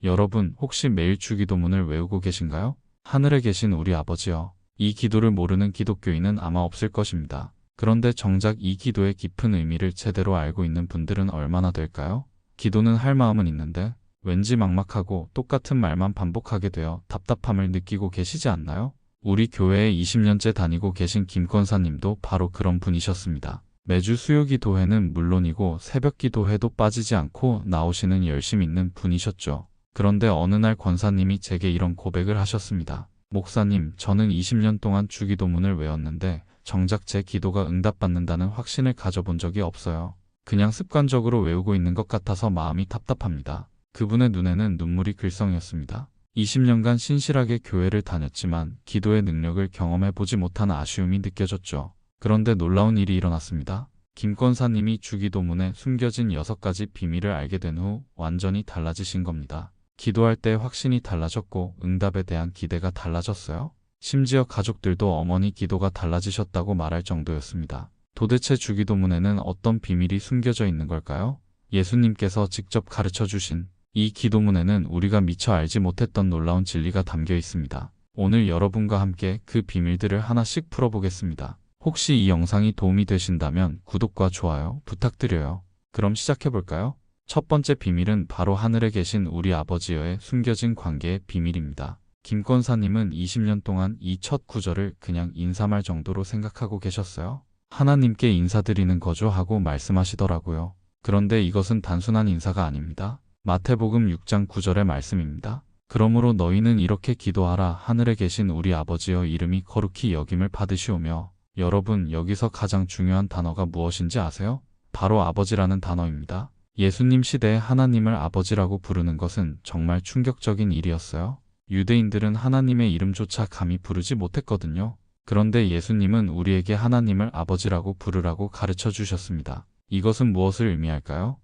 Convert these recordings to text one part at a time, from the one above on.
여러분, 혹시 매일 주기도문을 외우고 계신가요? 하늘에 계신 우리 아버지여. 이 기도를 모르는 기독교인은 아마 없을 것입니다. 그런데 정작 이 기도의 깊은 의미를 제대로 알고 있는 분들은 얼마나 될까요? 기도는 할 마음은 있는데 왠지 막막하고 똑같은 말만 반복하게 되어 답답함을 느끼고 계시지 않나요? 우리 교회에 20년째 다니고 계신 김 권사님도 바로 그런 분이셨습니다. 매주 수요기도회는 물론이고 새벽기도회도 빠지지 않고 나오시는 열심 있는 분이셨죠. 그런데 어느 날 권사님이 제게 이런 고백을 하셨습니다. 목사님, 저는 20년 동안 주기도문을 외웠는데 정작 제 기도가 응답받는다는 확신을 가져본 적이 없어요. 그냥 습관적으로 외우고 있는 것 같아서 마음이 답답합니다. 그분의 눈에는 눈물이 글썽이었습니다. 20년간 신실하게 교회를 다녔지만 기도의 능력을 경험해보지 못한 아쉬움이 느껴졌죠. 그런데 놀라운 일이 일어났습니다. 김 권사님이 주기도문에 숨겨진 6가지 비밀을 알게 된 후 완전히 달라지신 겁니다. 기도할 때 확신이 달라졌고 응답에 대한 기대가 달라졌어요. 심지어 가족들도 어머니 기도가 달라지셨다고 말할 정도였습니다. 도대체 주기도문에는 어떤 비밀이 숨겨져 있는 걸까요? 예수님께서 직접 가르쳐 주신 이 기도문에는 우리가 미처 알지 못했던 놀라운 진리가 담겨 있습니다. 오늘 여러분과 함께 그 비밀들을 하나씩 풀어보겠습니다. 혹시 이 영상이 도움이 되신다면 구독과 좋아요 부탁드려요. 그럼 시작해볼까요? 첫 번째 비밀은 바로 하늘에 계신 우리 아버지와의 숨겨진 관계의 비밀입니다. 김 권사님은 20년 동안 이 첫 구절을 그냥 인사말 정도로 생각하고 계셨어요. 하나님께 인사드리는 거죠 하고 말씀하시더라고요. 그런데 이것은 단순한 인사가 아닙니다. 마태복음 6장 9절의 말씀입니다. 그러므로 너희는 이렇게 기도하라. 하늘에 계신 우리 아버지여, 이름이 거룩히 여김을 받으시오며. 여러분, 여기서 가장 중요한 단어가 무엇인지 아세요? 바로 아버지라는 단어입니다. 예수님 시대에 하나님을 아버지라고 부르는 것은 정말 충격적인 일이었어요. 유대인들은 하나님의 이름조차 감히 부르지 못했거든요. 그런데 예수님은 우리에게 하나님을 아버지라고 부르라고 가르쳐 주셨습니다. 이것은 무엇을 의미할까요?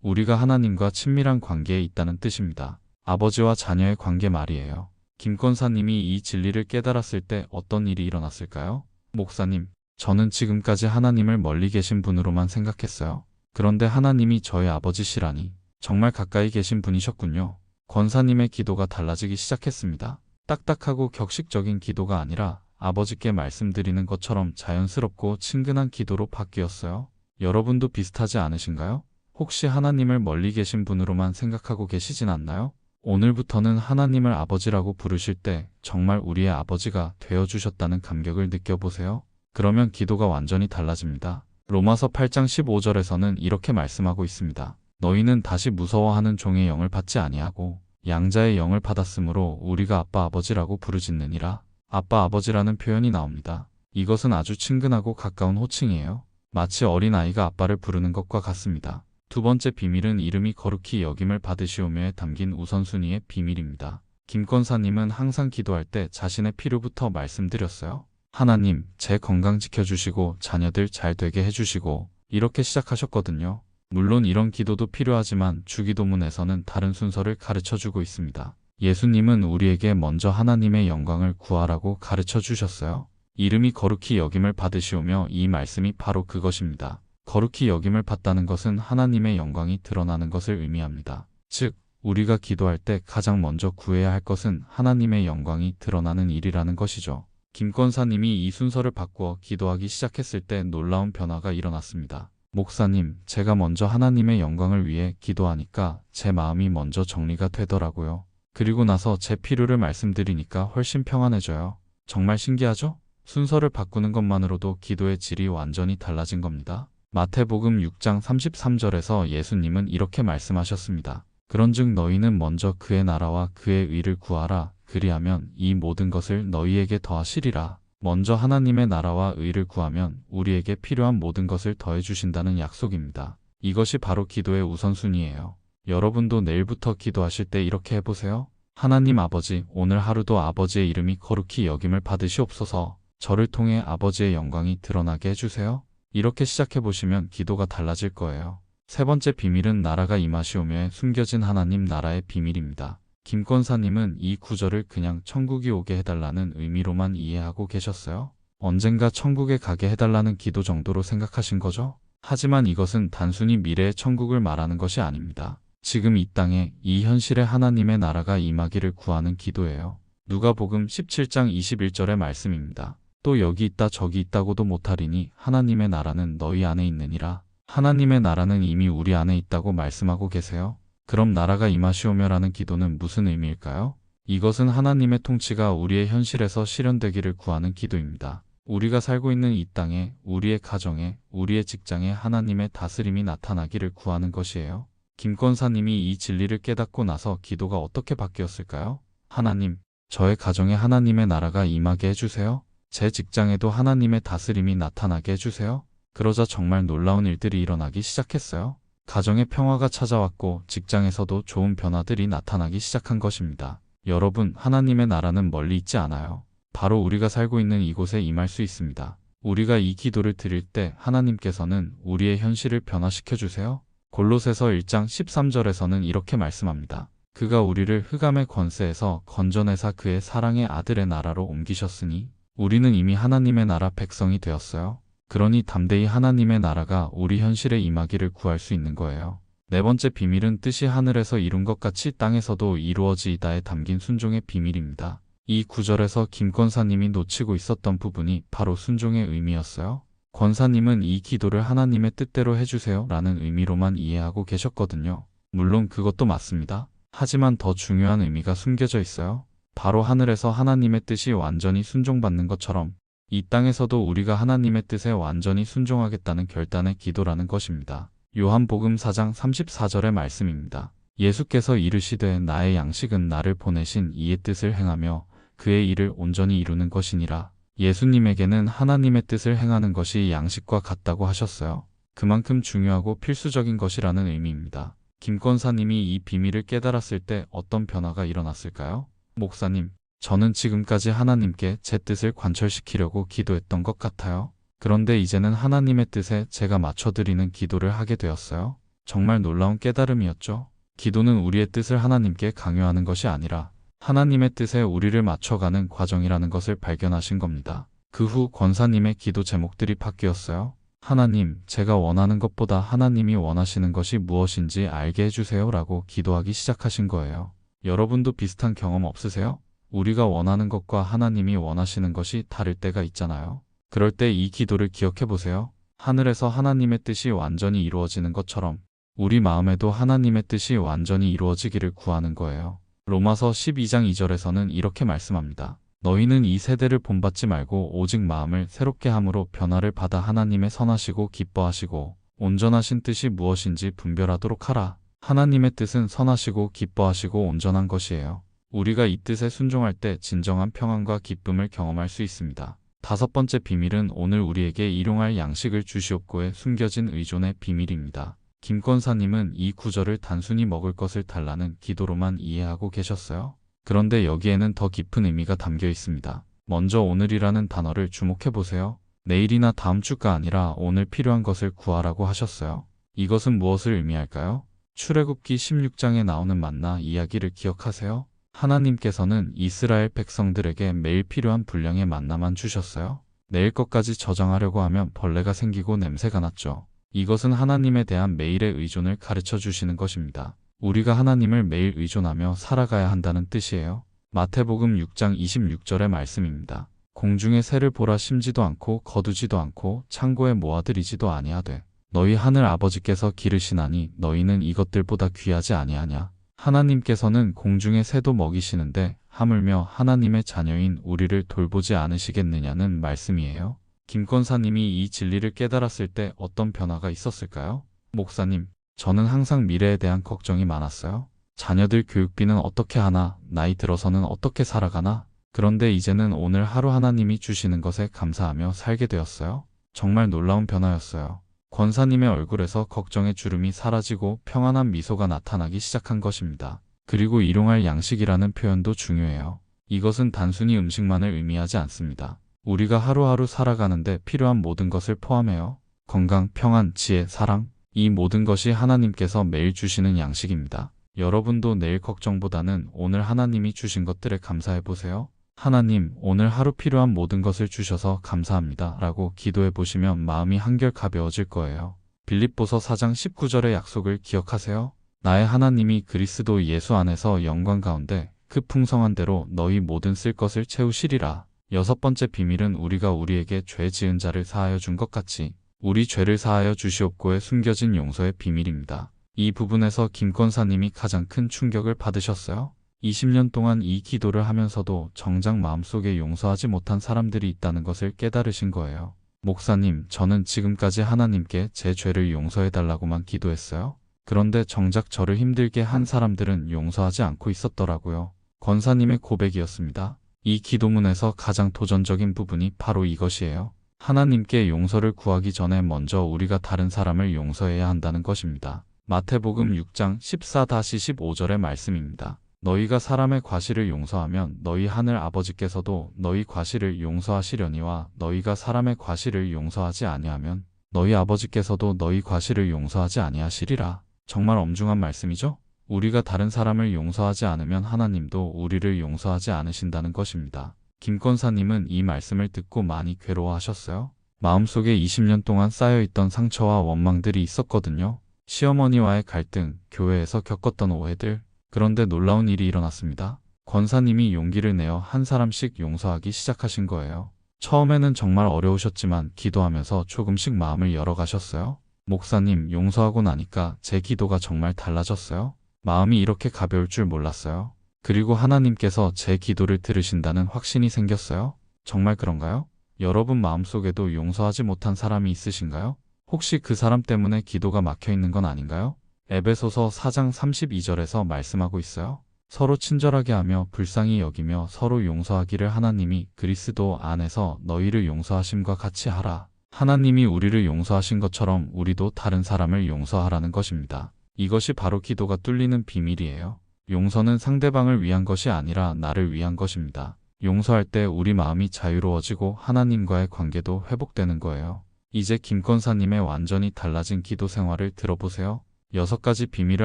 우리가 하나님과 친밀한 관계에 있다는 뜻입니다. 아버지와 자녀의 관계 말이에요. 김 권사님이 이 진리를 깨달았을 때 어떤 일이 일어났을까요? 목사님, 저는 지금까지 하나님을 멀리 계신 분으로만 생각했어요. 그런데 하나님이 저의 아버지시라니 정말 가까이 계신 분이셨군요. 권사님의 기도가 달라지기 시작했습니다. 딱딱하고 격식적인 기도가 아니라 아버지께 말씀드리는 것처럼 자연스럽고 친근한 기도로 바뀌었어요. 여러분도 비슷하지 않으신가요? 혹시 하나님을 멀리 계신 분으로만 생각하고 계시진 않나요? 오늘부터는 하나님을 아버지라고 부르실 때 정말 우리의 아버지가 되어주셨다는 감격을 느껴보세요. 그러면 기도가 완전히 달라집니다. 로마서 8장 15절에서는 이렇게 말씀하고 있습니다. 너희는 다시 무서워하는 종의 영을 받지 아니하고 양자의 영을 받았으므로 우리가 아빠 아버지라고 부르짖느니라. 아빠 아버지라는 표현이 나옵니다. 이것은 아주 친근하고 가까운 호칭이에요. 마치 어린아이가 아빠를 부르는 것과 같습니다. 두 번째 비밀은 이름이 거룩히 여김을 받으시오며에 담긴 우선순위의 비밀입니다. 김 권사님은 항상 기도할 때 자신의 필요부터 말씀드렸어요. 하나님, 제 건강 지켜주시고 자녀들 잘 되게 해주시고 이렇게 시작하셨거든요. 물론 이런 기도도 필요하지만 주기도문에서는 다른 순서를 가르쳐주고 있습니다. 예수님은 우리에게 먼저 하나님의 영광을 구하라고 가르쳐 주셨어요. 이름이 거룩히 여김을 받으시오며, 이 말씀이 바로 그것입니다. 거룩히 여김을 받다는 것은 하나님의 영광이 드러나는 것을 의미합니다. 즉, 우리가 기도할 때 가장 먼저 구해야 할 것은 하나님의 영광이 드러나는 일이라는 것이죠. 김 권사님이 이 순서를 바꾸어 기도하기 시작했을 때 놀라운 변화가 일어났습니다. 목사님, 제가 먼저 하나님의 영광을 위해 기도하니까 제 마음이 먼저 정리가 되더라고요. 그리고 나서 제 필요를 말씀드리니까 훨씬 평안해져요. 정말 신기하죠? 순서를 바꾸는 것만으로도 기도의 질이 완전히 달라진 겁니다. 마태복음 6장 33절에서 예수님은 이렇게 말씀하셨습니다. 그런즉 너희는 먼저 그의 나라와 그의 의를 구하라. 그리하면 이 모든 것을 너희에게 더하시리라. 먼저 하나님의 나라와 의를 구하면 우리에게 필요한 모든 것을 더해주신다는 약속입니다. 이것이 바로 기도의 우선순위예요. 여러분도 내일부터 기도하실 때 이렇게 해보세요. 하나님 아버지, 오늘 하루도 아버지의 이름이 거룩히 여김을 받으시옵소서. 저를 통해 아버지의 영광이 드러나게 해주세요. 이렇게 시작해보시면 기도가 달라질 거예요. 세 번째 비밀은 나라가 임하시오며에 숨겨진 하나님 나라의 비밀입니다. 김 권사님은 이 구절을 그냥 천국이 오게 해달라는 의미로만 이해하고 계셨어요. 언젠가 천국에 가게 해달라는 기도 정도로 생각하신 거죠? 하지만 이것은 단순히 미래의 천국을 말하는 것이 아닙니다. 지금 이 땅에 이 현실에 하나님의 나라가 임하기를 구하는 기도예요. 누가복음 17장 21절의 말씀입니다. 또 여기 있다 저기 있다고도 못하리니 하나님의 나라는 너희 안에 있느니라. 하나님의 나라는 이미 우리 안에 있다고 말씀하고 계세요. 그럼 나라가 임하시오며라는 기도는 무슨 의미일까요? 이것은 하나님의 통치가 우리의 현실에서 실현되기를 구하는 기도입니다. 우리가 살고 있는 이 땅에, 우리의 가정에, 우리의 직장에 하나님의 다스림이 나타나기를 구하는 것이에요. 김 권사님이 이 진리를 깨닫고 나서 기도가 어떻게 바뀌었을까요? 하나님, 저의 가정에 하나님의 나라가 임하게 해주세요. 제 직장에도 하나님의 다스림이 나타나게 해주세요. 그러자 정말 놀라운 일들이 일어나기 시작했어요. 가정에 평화가 찾아왔고 직장에서도 좋은 변화들이 나타나기 시작한 것입니다. 여러분, 하나님의 나라는 멀리 있지 않아요. 바로 우리가 살고 있는 이곳에 임할 수 있습니다. 우리가 이 기도를 드릴 때 하나님께서는 우리의 현실을 변화시켜 주세요. 골로새서 1장 13절에서는 이렇게 말씀합니다. 그가 우리를 흑암의 권세에서 건져내사 그의 사랑의 아들의 나라로 옮기셨으니 우리는 이미 하나님의 나라 백성이 되었어요. 그러니 담대히 하나님의 나라가 우리 현실에 임하기를 구할 수 있는 거예요. 네 번째 비밀은 뜻이 하늘에서 이룬 것 같이 땅에서도 이루어지이다에 담긴 순종의 비밀입니다. 이 구절에서 김 권사님이 놓치고 있었던 부분이 바로 순종의 의미였어요. 권사님은 이 기도를 하나님의 뜻대로 해주세요 라는 의미로만 이해하고 계셨거든요. 물론 그것도 맞습니다. 하지만 더 중요한 의미가 숨겨져 있어요. 바로 하늘에서 하나님의 뜻이 완전히 순종받는 것처럼 이 땅에서도 우리가 하나님의 뜻에 완전히 순종하겠다는 결단의 기도라는 것입니다. 요한복음 4장 34절의 말씀입니다. 예수께서 이르시되 나의 양식은 나를 보내신 이의 뜻을 행하며 그의 일을 온전히 이루는 것이니라. 예수님에게는 하나님의 뜻을 행하는 것이 양식과 같다고 하셨어요. 그만큼 중요하고 필수적인 것이라는 의미입니다. 김 권사님이 이 비밀을 깨달았을 때 어떤 변화가 일어났을까요? 목사님, 저는 지금까지 하나님께 제 뜻을 관철시키려고 기도했던 것 같아요. 그런데 이제는 하나님의 뜻에 제가 맞춰드리는 기도를 하게 되었어요. 정말 놀라운 깨달음이었죠. 기도는 우리의 뜻을 하나님께 강요하는 것이 아니라 하나님의 뜻에 우리를 맞춰가는 과정이라는 것을 발견하신 겁니다. 그 후 권사님의 기도 제목들이 바뀌었어요. 하나님, 제가 원하는 것보다 하나님이 원하시는 것이 무엇인지 알게 해주세요 라고 기도하기 시작하신 거예요. 여러분도 비슷한 경험 없으세요? 우리가 원하는 것과 하나님이 원하시는 것이 다를 때가 있잖아요. 그럴 때 이 기도를 기억해 보세요. 하늘에서 하나님의 뜻이 완전히 이루어지는 것처럼 우리 마음에도 하나님의 뜻이 완전히 이루어지기를 구하는 거예요. 로마서 12장 2절에서는 이렇게 말씀합니다. 너희는 이 세대를 본받지 말고 오직 마음을 새롭게 함으로 변화를 받아 하나님의 선하시고 기뻐하시고 온전하신 뜻이 무엇인지 분별하도록 하라. 하나님의 뜻은 선하시고 기뻐하시고 온전한 것이에요. 우리가 이 뜻에 순종할 때 진정한 평안과 기쁨을 경험할 수 있습니다. 다섯 번째 비밀은 오늘 우리에게 일용할 양식을 주시옵고에 숨겨진 의존의 비밀입니다. 김 권사님은 이 구절을 단순히 먹을 것을 달라는 기도로만 이해하고 계셨어요. 그런데 여기에는 더 깊은 의미가 담겨 있습니다. 먼저 오늘이라는 단어를 주목해 보세요. 내일이나 다음 주가 아니라 오늘 필요한 것을 구하라고 하셨어요. 이것은 무엇을 의미할까요? 출애굽기 16장에 나오는 만나 이야기를 기억하세요? 하나님께서는 이스라엘 백성들에게 매일 필요한 분량의 만나만 주셨어요. 내일 것까지 저장하려고 하면 벌레가 생기고 냄새가 났죠. 이것은 하나님에 대한 매일의 의존을 가르쳐 주시는 것입니다. 우리가 하나님을 매일 의존하며 살아가야 한다는 뜻이에요. 마태복음 6장 26절의 말씀입니다. 공중의 새를 보라 심지도 않고 거두지도 않고 창고에 모아들이지도 아니하되 너희 하늘 아버지께서 기르시나니 너희는 이것들보다 귀하지 아니하냐. 하나님께서는 공중의 새도 먹이시는데 하물며 하나님의 자녀인 우리를 돌보지 않으시겠느냐는 말씀이에요. 김 권사님이 이 진리를 깨달았을 때 어떤 변화가 있었을까요? 목사님, 저는 항상 미래에 대한 걱정이 많았어요. 자녀들 교육비는 어떻게 하나, 나이 들어서는 어떻게 살아가나? 그런데 이제는 오늘 하루 하나님이 주시는 것에 감사하며 살게 되었어요. 정말 놀라운 변화였어요. 권사님의 얼굴에서 걱정의 주름이 사라지고 평안한 미소가 나타나기 시작한 것입니다. 그리고 일용할 양식이라는 표현도 중요해요. 이것은 단순히 음식만을 의미하지 않습니다. 우리가 하루하루 살아가는데 필요한 모든 것을 포함해요. 건강, 평안, 지혜, 사랑, 이 모든 것이 하나님께서 매일 주시는 양식입니다. 여러분도 내일 걱정보다는 오늘 하나님이 주신 것들에 감사해 보세요. 하나님, 오늘 하루 필요한 모든 것을 주셔서 감사합니다 라고 기도해 보시면 마음이 한결 가벼워질 거예요. 빌립보서 4장 19절의 약속을 기억하세요. 나의 하나님이 그리스도 예수 안에서 영광 가운데 그 풍성한 대로 너희 모든 쓸 것을 채우시리라. 여섯 번째 비밀은 우리가 우리에게 죄 지은 자를 사하여 준 것 같이 우리 죄를 사하여 주시옵고의 숨겨진 용서의 비밀입니다. 이 부분에서 김 권사님이 가장 큰 충격을 받으셨어요. 20년 동안 이 기도를 하면서도 정작 마음속에 용서하지 못한 사람들이 있다는 것을 깨달으신 거예요. 목사님, 저는 지금까지 하나님께 제 죄를 용서해달라고만 기도했어요. 그런데 정작 저를 힘들게 한 사람들은 용서하지 않고 있었더라고요. 권사님의 고백이었습니다. 이 기도문에서 가장 도전적인 부분이 바로 이것이에요. 하나님께 용서를 구하기 전에 먼저 우리가 다른 사람을 용서해야 한다는 것입니다. 마태복음 6장 14-15절의 말씀입니다. 너희가 사람의 과실을 용서하면 너희 하늘 아버지께서도 너희 과실을 용서하시려니와 너희가 사람의 과실을 용서하지 아니하면 너희 아버지께서도 너희 과실을 용서하지 아니하시리라. 정말 엄중한 말씀이죠? 우리가 다른 사람을 용서하지 않으면 하나님도 우리를 용서하지 않으신다는 것입니다. 김 권사님은 이 말씀을 듣고 많이 괴로워하셨어요. 마음속에 20년 동안 쌓여있던 상처와 원망들이 있었거든요. 시어머니와의 갈등, 교회에서 겪었던 오해들. 그런데 놀라운 일이 일어났습니다. 권사님이 용기를 내어 한 사람씩 용서하기 시작하신 거예요. 처음에는 정말 어려우셨지만 기도하면서 조금씩 마음을 열어가셨어요. 목사님, 용서하고 나니까 제 기도가 정말 달라졌어요. 마음이 이렇게 가벼울 줄 몰랐어요. 그리고 하나님께서 제 기도를 들으신다는 확신이 생겼어요. 정말 그런가요? 여러분 마음속에도 용서하지 못한 사람이 있으신가요? 혹시 그 사람 때문에 기도가 막혀 있는 건 아닌가요? 에베소서 4장 32절에서 말씀하고 있어요. 서로 친절하게 하며 불쌍히 여기며 서로 용서하기를 하나님이 그리스도 안에서 너희를 용서하심과 같이 하라. 하나님이 우리를 용서하신 것처럼 우리도 다른 사람을 용서하라는 것입니다. 이것이 바로 기도가 뚫리는 비밀이에요. 용서는 상대방을 위한 것이 아니라 나를 위한 것입니다. 용서할 때 우리 마음이 자유로워지고 하나님과의 관계도 회복되는 거예요. 이제 김 권사님의 완전히 달라진 기도 생활을 들어보세요. 6가지 비밀을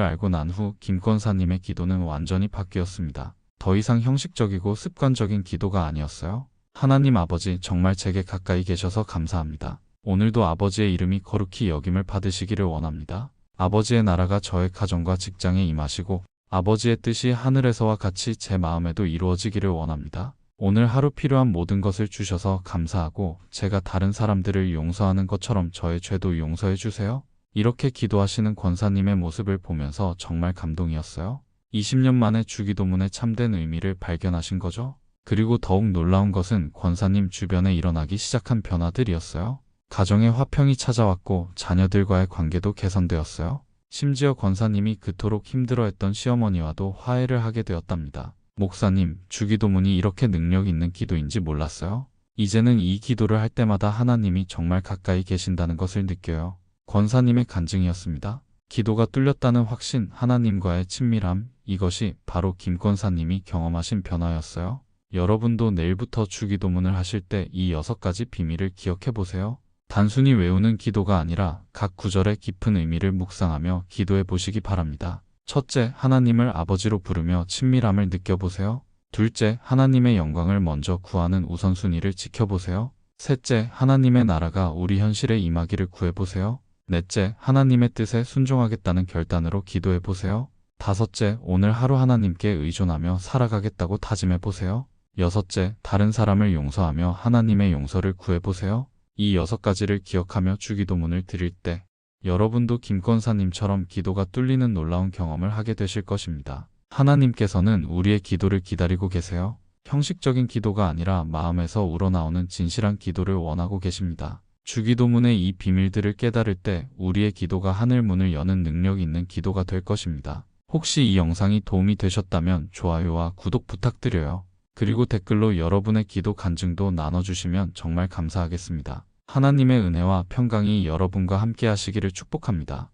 알고 난 후 김 권사님의 기도는 완전히 바뀌었습니다. 더 이상 형식적이고 습관적인 기도가 아니었어요. 하나님 아버지, 정말 제게 가까이 계셔서 감사합니다. 오늘도 아버지의 이름이 거룩히 여김을 받으시기를 원합니다. 아버지의 나라가 저의 가정과 직장에 임하시고 아버지의 뜻이 하늘에서와 같이 제 마음에도 이루어지기를 원합니다. 오늘 하루 필요한 모든 것을 주셔서 감사하고 제가 다른 사람들을 용서하는 것처럼 저의 죄도 용서해 주세요. 이렇게 기도하시는 권사님의 모습을 보면서 정말 감동이었어요. 20년 만에 주기도문의 참된 의미를 발견하신 거죠? 그리고 더욱 놀라운 것은 권사님 주변에 일어나기 시작한 변화들이었어요. 가정에 화평이 찾아왔고 자녀들과의 관계도 개선되었어요. 심지어 권사님이 그토록 힘들어했던 시어머니와도 화해를 하게 되었답니다. 목사님, 주기도문이 이렇게 능력 있는 기도인지 몰랐어요. 이제는 이 기도를 할 때마다 하나님이 정말 가까이 계신다는 것을 느껴요. 권사님의 간증이었습니다. 기도가 뚫렸다는 확신, 하나님과의 친밀함, 이것이 바로 김 권사님이 경험하신 변화였어요. 여러분도 내일부터 주기도문을 하실 때 이 6가지 비밀을 기억해 보세요. 단순히 외우는 기도가 아니라 각 구절의 깊은 의미를 묵상하며 기도해 보시기 바랍니다. 첫째, 하나님을 아버지로 부르며 친밀함을 느껴보세요. 둘째, 하나님의 영광을 먼저 구하는 우선순위를 지켜보세요. 셋째, 하나님의 나라가 우리 현실에 임하기를 구해보세요. 넷째, 하나님의 뜻에 순종하겠다는 결단으로 기도해보세요. 다섯째, 오늘 하루 하나님께 의존하며 살아가겠다고 다짐해보세요. 여섯째, 다른 사람을 용서하며 하나님의 용서를 구해보세요. 이 6가지를 기억하며 주기도문을 드릴 때 여러분도 김 권사님처럼 기도가 뚫리는 놀라운 경험을 하게 되실 것입니다. 하나님께서는 우리의 기도를 기다리고 계세요. 형식적인 기도가 아니라 마음에서 우러나오는 진실한 기도를 원하고 계십니다. 주기도문의 이 비밀들을 깨달을 때 우리의 기도가 하늘 문을 여는 능력 있는 기도가 될 것입니다. 혹시 이 영상이 도움이 되셨다면 좋아요와 구독 부탁드려요. 그리고 댓글로 여러분의 기도 간증도 나눠주시면 정말 감사하겠습니다. 하나님의 은혜와 평강이 여러분과 함께 하시기를 축복합니다.